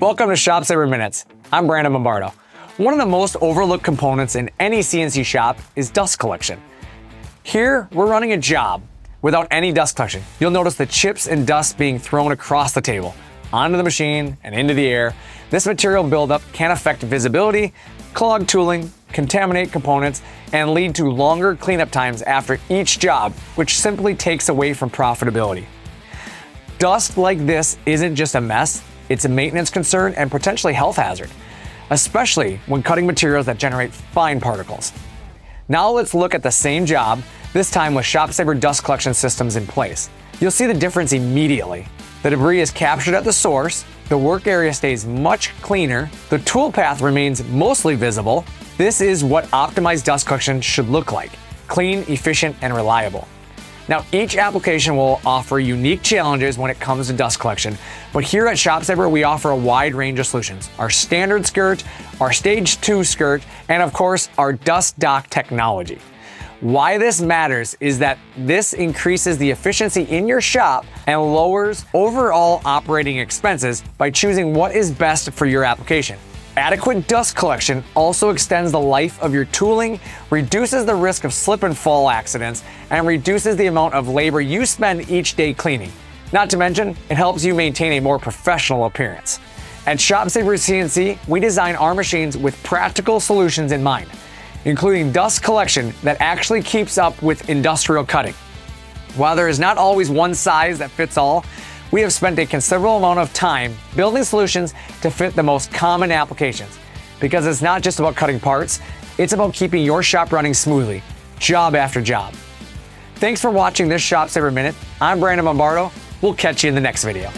Welcome to ShopSabre Minutes. I'm Brandon Bombardo. One of the most overlooked components in any CNC shop is dust collection. Here, we're running a job without any dust collection. You'll notice the chips and dust being thrown across the table, onto the machine and into the air. This material buildup can affect visibility, clog tooling, contaminate components, and lead to longer cleanup times after each job, which simply takes away from profitability. Dust like this isn't just a mess, it's a maintenance concern and potentially health hazard, especially when cutting materials that generate fine particles. Now let's look at the same job, this time with ShopSabre dust collection systems in place. You'll see the difference immediately. The debris is captured at the source, the work area stays much cleaner, the tool path remains mostly visible. This is what optimized dust collection should look like: clean, efficient, and reliable. Now, each application will offer unique challenges when it comes to dust collection, but here at ShopSabre, we offer a wide range of solutions. Our standard skirt, our stage 2 skirt, and of course, our dust dock technology. Why this matters is that this increases the efficiency in your shop and lowers overall operating expenses by choosing what is best for your application. Adequate dust collection also extends the life of your tooling, reduces the risk of slip and fall accidents, and reduces the amount of labor you spend each day cleaning. Not to mention, it helps you maintain a more professional appearance. At ShopSabre CNC, we design our machines with practical solutions in mind, including dust collection that actually keeps up with industrial cutting. While there is not always one size that fits all, we have spent a considerable amount of time building solutions to fit the most common applications. Because it's not just about cutting parts, it's about keeping your shop running smoothly, job after job. Thanks for watching this ShopSabre Minute. I'm Brandon Bombardo. We'll catch you in the next video.